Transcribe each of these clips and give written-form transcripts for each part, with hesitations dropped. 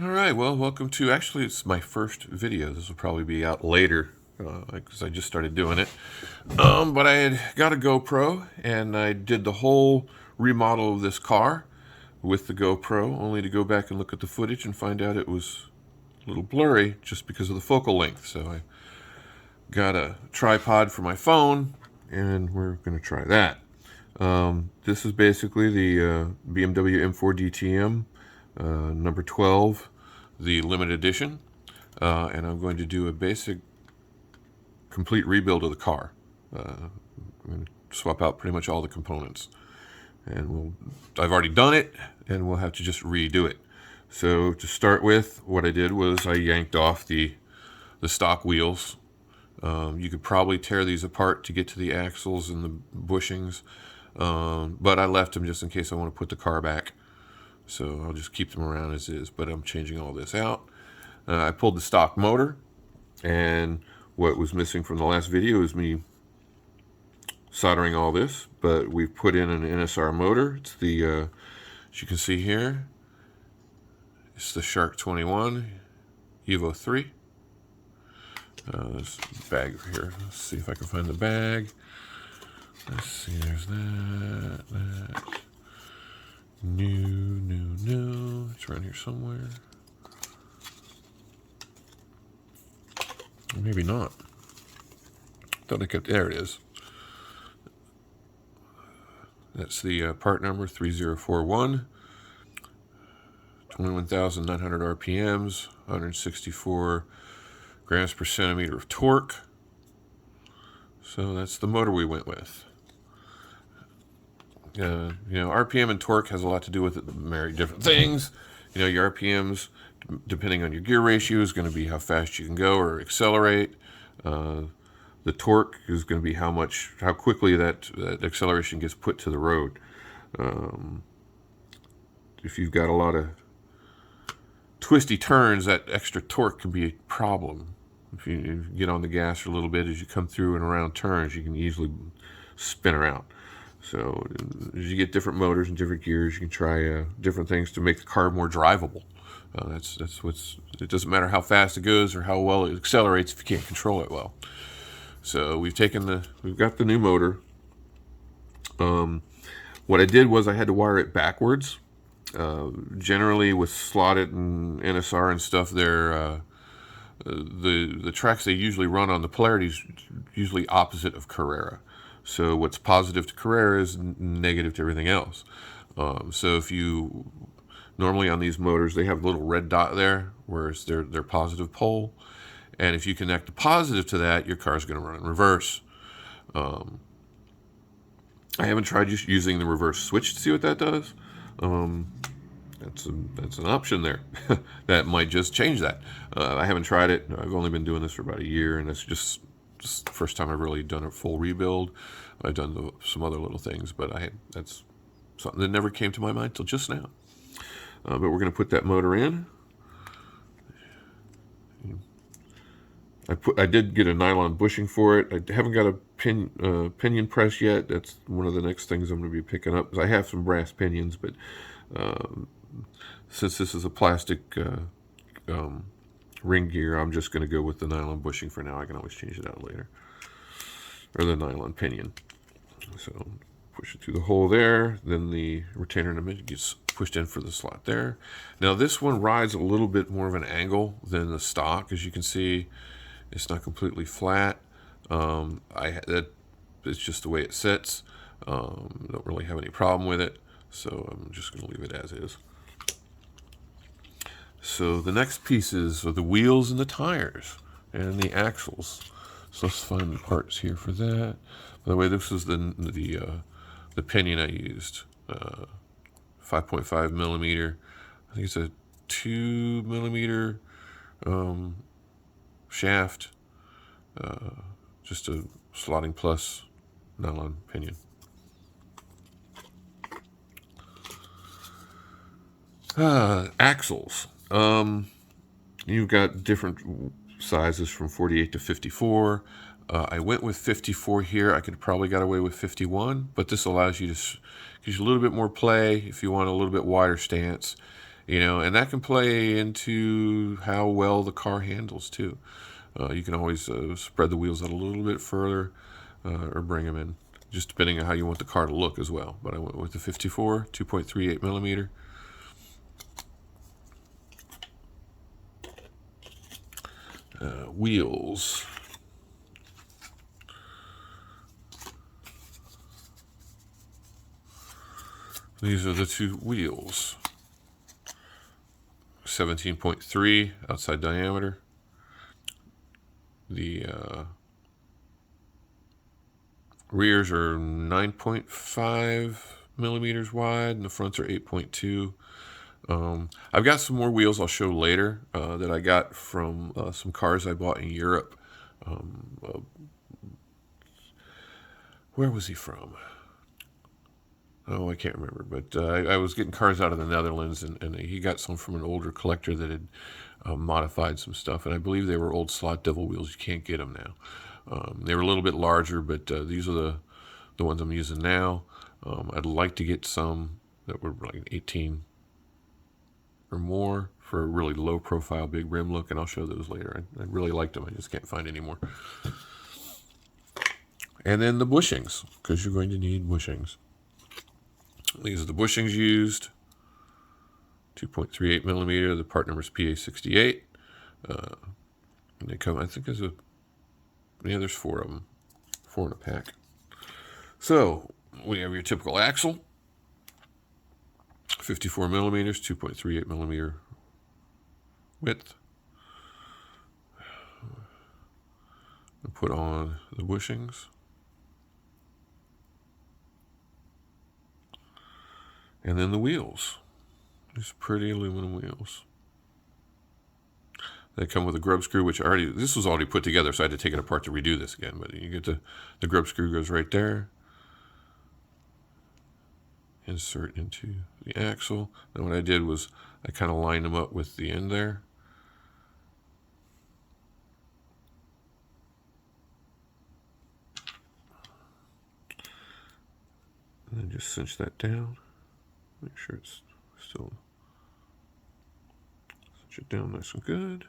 All right, well, welcome to, actually, it's my first video. This will probably be out later because I just started doing it. But I had got a GoPro and I did the whole remodel of this car with the GoPro, only to go back and look at the footage and find out it was a little blurry just because of the focal length. So I got a tripod for my phone and we're going to try that. This is basically the BMW M4 DTM number 12, the limited edition, and I'm going to do a basic complete rebuild of the car. I'm going to swap out pretty much all the components, and I've already done it, and we'll have to just redo it. So to start with, what I did was I yanked off the stock wheels. You could probably tear these apart to get to the axles and the bushings, but I left them just in case I want to put the car back. So I'll just keep them around as is, but I'm changing all this out. I pulled the stock motor, and what was missing from the last video is me soldering all this, but we've put in an NSR motor. It's the, as you can see here, it's the Shark 21 Evo 3. This bag over here. Let's see if I can find the bag. Let's see, there's that. New. It's around here somewhere. Or maybe not. Thought I kept. There it is. That's the part number 3041. 21,900 RPMs, 164 grams per centimeter of torque. So that's the motor we went with. RPM and torque has a lot to do with it. Very different things. Your RPMs, depending on your gear ratio, is going to be how fast you can go or accelerate. The torque is going to be how quickly that acceleration gets put to the road. If you've got a lot of twisty turns, that extra torque can be a problem. If you get on the gas for a little bit as you come through and around turns, you can easily spin around. So as you get different motors and different gears, you can try different things to make the car more drivable. It doesn't matter how fast it goes or how well it accelerates if you can't control it well. So we've got the new motor. What I did was I had to wire it backwards. Generally with slotted and NSR and stuff, the tracks they usually run on, the polarity is usually opposite of Carrera. So what's positive to Carrera is negative to everything else. So if you normally on these motors, they have a little red dot there, whereas their positive pole. And if you connect a positive to that, your car's going to run in reverse. I haven't tried just using the reverse switch to see what that does. That's an option there. That might just change that. I haven't tried it. I've only been doing this for about a year, and it's just the first time I've really done a full rebuild. I've done some other little things, but that's something that never came to my mind till just now. But we're going to put that motor in. I did get a nylon bushing for it. I haven't got a pinion press yet. That's one of the next things I'm going to be picking up. I have some brass pinions, but since this is a plastic ring gear, I'm just going to go with the nylon bushing for now. I can always change it out later. Or the nylon pinion. So push it through the hole there. Then the retainer in the middle gets pushed in for the slot there. Now this one rides a little bit more of an angle than the stock. As you can see, it's not completely flat. It's just the way it sits. Don't really have any problem with it. So I'm just going to leave it as is. So the next pieces are the wheels and the tires and the axles. So let's find the parts here for that. By the way, this is the pinion I used, 5.5 millimeter. I think it's a 2 millimeter shaft, just a slotting plus nylon pinion. Axles. You've got different sizes from 48 to 54. I went with 54 here. I could probably got away with 51, but this allows you to gives you a little bit more play if you want a little bit wider stance. You know, and that can play into how well the car handles too. You can always spread the wheels out a little bit further or bring them in, just depending on how you want the car to look as well. But I went with the 54, 2.38 millimeter. Wheels. These are the two wheels. 17.3 outside diameter. The rears are 9.5 millimeters wide, and the fronts are 8.2. I've got some more wheels I'll show later that I got from some cars I bought in Europe. Where was he from? Oh, I can't remember. But I was getting cars out of the Netherlands, and he got some from an older collector that had modified some stuff. And I believe they were old slot devil wheels. You can't get them now. They were a little bit larger, but these are the ones I'm using now. I'd like to get some that were like 18 or more for a really low profile big rim look, and I'll show those later. I really liked them. I just can't find any more. And then the bushings, because you're going to need bushings. These are the bushings used. 2.38 millimeter. The part number is PA68. They come, I think there's there's 4 of them. 4 in a pack. So we have your typical axle. 54 millimeters, 2.38 millimeter width. I'll put on the bushings. And then the wheels. These pretty aluminum wheels. They come with a grub screw, which this was already put together, so I had to take it apart to redo this again. But you get the grub screw goes right there. Insert into the axle. Then what I did was I kind of lined them up with the end there. And then just cinch that down. Make sure it's still cinch it down nice and good.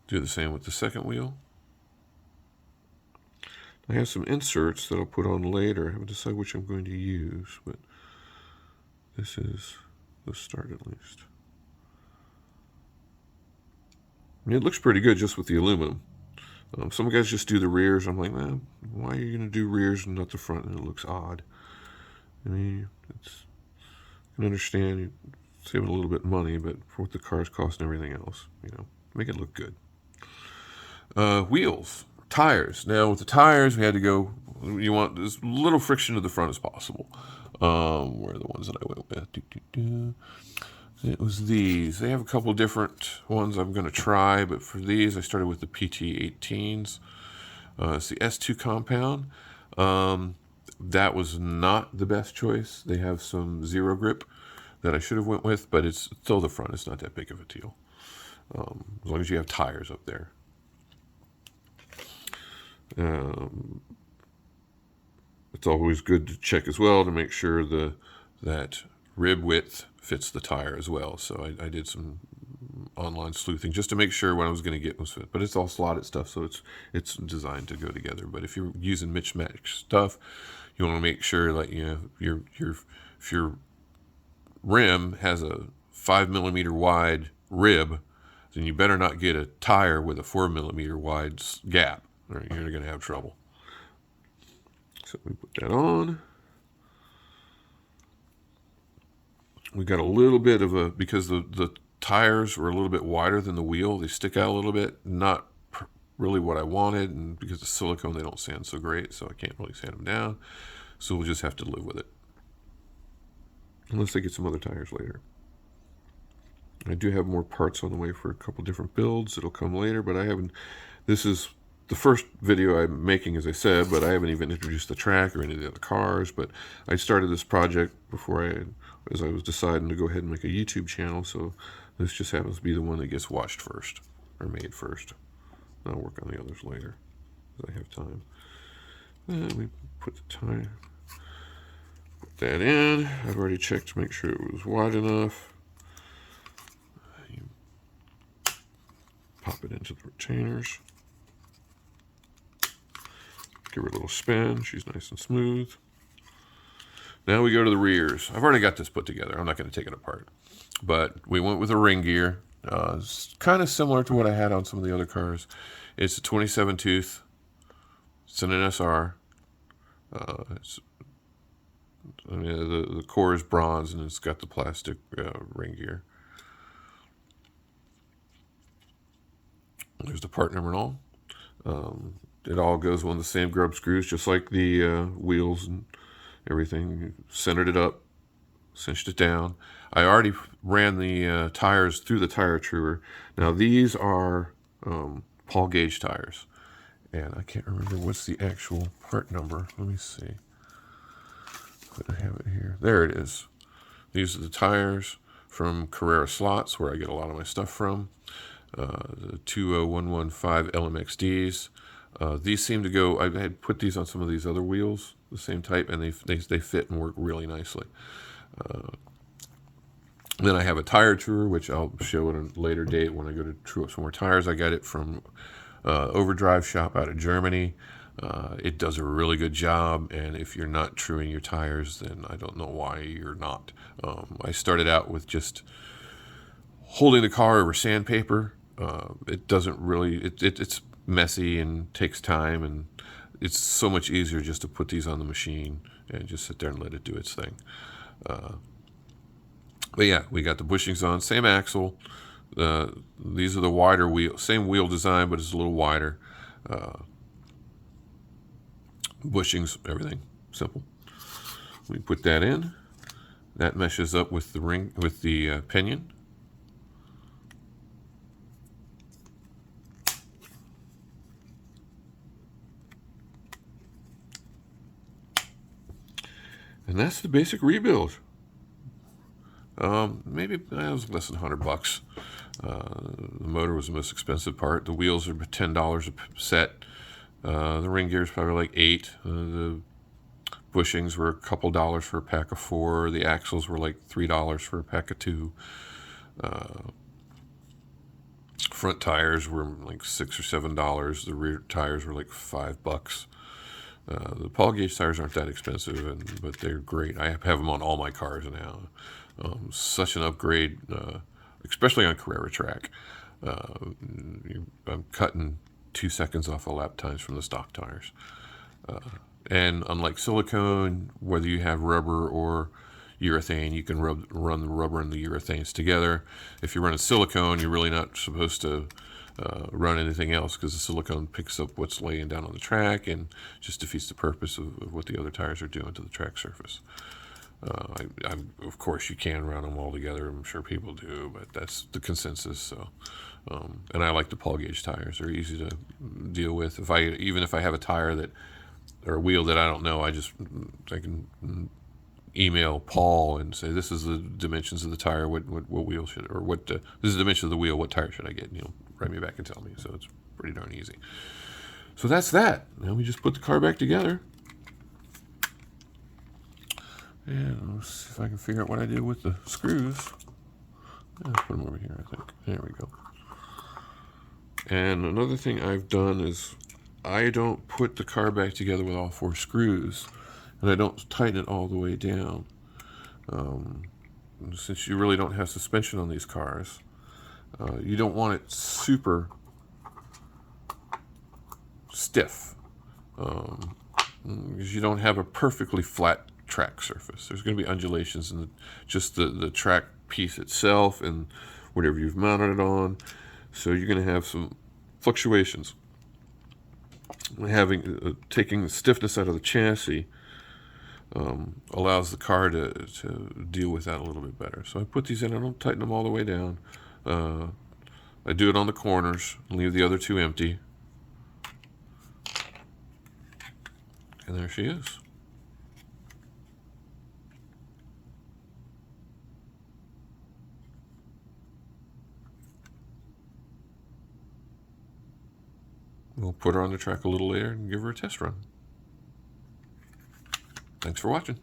Do the same with the second wheel. I have some inserts that I'll put on later. I haven't decided which I'm going to use, but this is the start at least. I mean, it looks pretty good just with the aluminum. Some guys just do the rears. I'm like, man, why are you going to do rears and not the front? And it looks odd. I mean, I can understand you're saving a little bit of money, but for what the cars cost and everything else, make it look good. Wheels, tires. Now with the tires, we had to go. You want as little friction to the front as possible. Where are the ones that I went with? It was these. They have a couple different ones I'm going to try, but for these, I started with the PT18s. It's the S2 compound. That was not the best choice. They have some zero grip that I should have went with, but it's still the front. It's not that big of a deal, as long as you have tires up there. It's always good to check as well to make sure that rib width fits the tire as well. So I did some online sleuthing just to make sure what I was going to get was fit. But it's all slotted stuff, so it's designed to go together. But if you're using mismatched stuff, you want to make sure that if your rim has a 5 millimeter wide rib, then you better not get a tire with a 4 millimeter wide gap, or you're going to have trouble. So we put that on. We got a little bit of because the tires were a little bit wider than the wheel. They stick out a little bit. Not really what I wanted, and because of silicone, they don't sand so great, so I can't really sand them down. So we'll just have to live with it. Unless I get some other tires later. I do have more parts on the way for a couple different builds. It'll come later, but I haven't. This is the first video I'm making, as I said, but I haven't even introduced the track or any of the other cars. But I started this project as I was deciding to go ahead and make a YouTube channel, so this just happens to be the one that gets watched first, or made first. I'll work on the others later, as I have time. Then we put the tire, put that in. I've already checked to make sure it was wide enough. drop it into the retainers. Give her a little spin. She's nice and smooth. Now we go to the rears. I've already got this put together. I'm not going to take it apart. But we went with a ring gear. It's kind of similar to what I had on some of the other cars. It's a 27 tooth. It's an NSR. The core is bronze and it's got the plastic ring gear. There's the part number and all. It all goes on the same grub screws, just like the wheels and everything. Centered it up, cinched it down. I already ran the tires through the tire truer. Now these are Paul Gage tires. And I can't remember what's the actual part number. Let me see. I have it here. There it is. These are the tires from Carrera Slots, where I get a lot of my stuff from. The 20115 LMXDs. These seem to go. I had put these on some of these other wheels, the same type, and they fit and work really nicely. Then I have a tire truer, which I'll show at a later date when I go to true up some more tires. I got it from Overdrive shop out of Germany. It does a really good job, and if you're not truing your tires, then I don't know why you're not. I started out with just holding the car over sandpaper. It doesn't really, it's messy and takes time, and it's so much easier just to put these on the machine and just sit there and let it do its thing. But yeah, we got the bushings on, same axle. These are the wider wheels, same wheel design, but it's a little wider. Bushings, everything simple. We put that in. That meshes up with the ring, with the pinion. And that's the basic rebuild. Maybe it was less than $100. The motor was the most expensive part. The wheels are $10 a set. The ring gear is probably like $8. The bushings were a couple dollars for a pack of 4. The axles were like $3 for a pack of 2. Front tires were like $6 or $7. The rear tires were like $5. The Paul Gage tires aren't that expensive, but they're great. I have them on all my cars now. Such an upgrade, especially on Carrera track. I'm cutting 2 seconds off of lap times from the stock tires. And unlike silicone, whether you have rubber or urethane, you can run the rubber and the urethanes together. If you're running silicone, you're really not supposed to run anything else, because the silicone picks up what's laying down on the track and just defeats the purpose of what the other tires are doing to the track surface. Of course, you can run them all together. I'm sure people do, but that's the consensus. So, and I like the Paul Gage tires. They're easy to deal with. Even if I have a tire or a wheel that I don't know, I can email Paul and say, this is the dimensions of the tire. What wheel should, or this is the dimension of the wheel. What tire should I get? And he'll write me back and tell me. So it's pretty darn easy. So that's that. Now we just put the car back together. And let's see if I can figure out what I did with the screws. I'll put them over here, I think. There we go. And another thing I've done is I don't put the car back together with all 4 screws, and I don't tighten it all the way down. Since you really don't have suspension on these cars, you don't want it super stiff, because you don't have a perfectly flat track surface. There's going to be undulations in just the track piece itself and whatever you've mounted it on. So you're going to have some fluctuations. Taking the stiffness out of the chassis allows the car to deal with that a little bit better. So I put these in. I don't tighten them all the way down. I do it on the corners, leave the other 2 empty. And there she is. We'll put her on the track a little later and give her a test run. Thanks for watching.